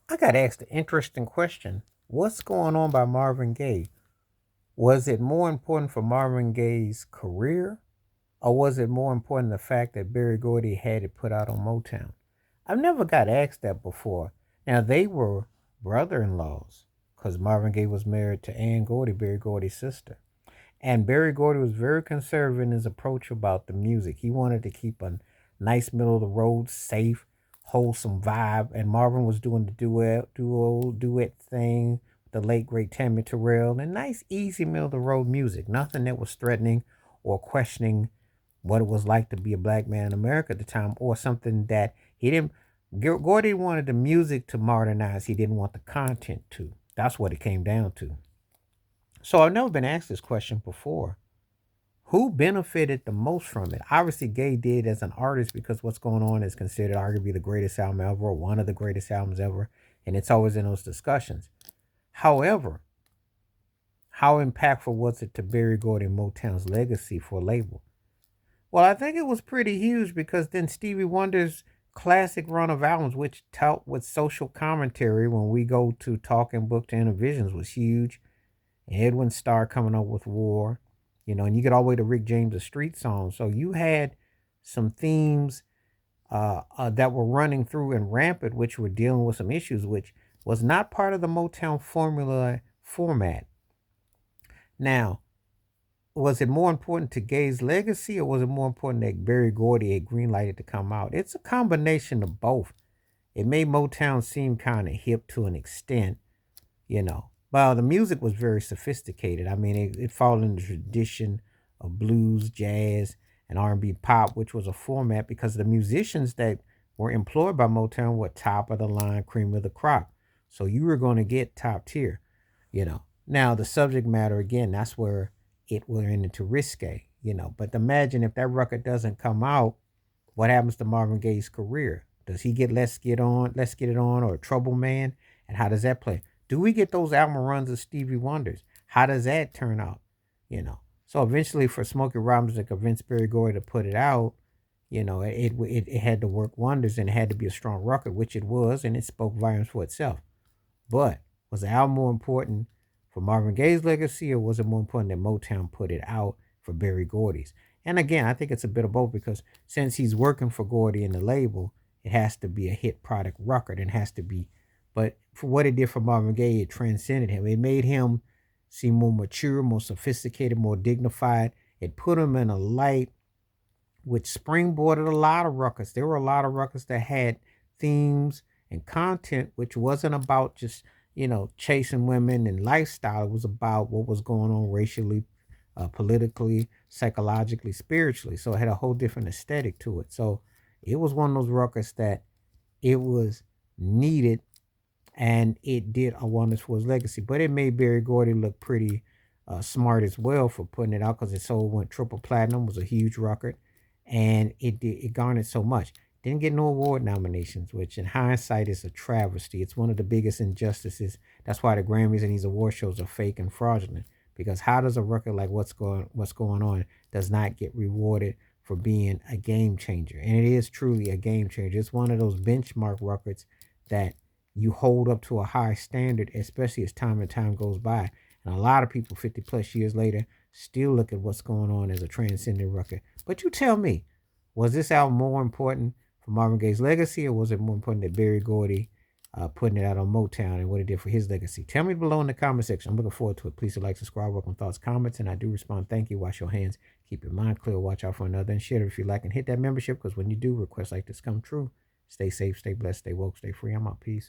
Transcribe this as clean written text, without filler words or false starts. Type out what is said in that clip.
I got asked an interesting question. What's going on by Marvin Gaye? Was it more important for Marvin Gaye's career, or was it more important the fact that Berry Gordy had it put out on Motown? I've never got asked that before. Now, they were brother in laws because Marvin Gaye was married to Ann Gordy, Berry Gordy's sister. And Berry Gordy was very conservative in his approach about the music. He wanted to keep a nice middle of the road, safe, wholesome vibe. And Marvin was doing the duet thing with the late great Tammy Terrell, and nice, easy middle of the road music. Nothing that was threatening or questioning what it was like to be a black man in America at the time, or something that he didn't. Gordy wanted the music to modernize. He didn't want the content to. That's what it came down to. So I've never been asked this question before. Who benefited the most from it? Obviously, Gay did as an artist because what's going on is considered arguably the greatest album ever, or one of the greatest albums ever, and it's always in those discussions. However, how impactful was it to Berry Gordy and Motown's legacy for a label? Well, I think it was pretty huge because then Stevie Wonder's classic run of albums, which dealt with social commentary when we go to Talking Book to Intervisions, was huge. Edwin Starr coming up with War, and you get all the way to Rick James' Street Song. So you had some themes that were running through and rampant, which were dealing with some issues, which was not part of the Motown formula format. Now, was it more important to Gay's legacy, or was it more important that Berry Gordy had greenlighted to come out? It's a combination of both. It made Motown seem kind of hip to an extent, you know. Well, the music was very sophisticated. I mean, it followed in the tradition of blues, jazz, and R&B pop, which was a format because the musicians that were employed by Motown were top of the line, cream of the crop. So you were going to get top tier, you know. Now the subject matter again, that's where it went into risque, But imagine if that record doesn't come out, what happens to Marvin Gaye's career? Does he get Let's Get It On, or Trouble Man? And how does that play? Do we get those album runs of Stevie Wonders? How does that turn out? So eventually, for Smokey Robinson to convince Berry Gordy to put it out, it had to work wonders, and it had to be a strong record, which it was, and it spoke volumes for itself. But was the album more important for Marvin Gaye's legacy, or was it more important that Motown put it out for Berry Gordy's? And again, I think it's a bit of both because since he's working for Gordy and the label, it has to be a hit product record and has to be. But for what it did for Marvin Gaye, it transcended him. It made him seem more mature, more sophisticated, more dignified. It put him in a light which springboarded a lot of records. There were a lot of records that had themes and content which wasn't about just, chasing women and lifestyle. It was about what was going on racially, politically, psychologically, spiritually. So it had a whole different aesthetic to it. So it was one of those records that it was needed, and it did a wonders for his legacy. But it made Berry Gordy look pretty smart as well for putting it out because it sold went triple platinum, was a huge record, and it garnered so much. Didn't get no award nominations, which in hindsight is a travesty. It's one of the biggest injustices. That's why the Grammys and these award shows are fake and fraudulent. Because how does a record like what's going on does not get rewarded for being a game changer? And it is truly a game changer. It's one of those benchmark records that you hold up to a high standard, especially as time and time goes by. And a lot of people 50 plus years later still look at what's going on as a transcendent record. But you tell me, was this album more important for Marvin Gaye's legacy, or was it more important that Berry Gordy putting it out on Motown and what it did for his legacy? Tell me below in the comment section. I'm looking forward to it. Please like, subscribe, welcome thoughts, comments, and I do respond. Thank you. Wash your hands. Keep your mind clear. Watch out for another. And share it if you like. And hit that membership because when you do, requests like this come true. Stay safe, stay blessed, stay woke, stay free. I'm out. Peace.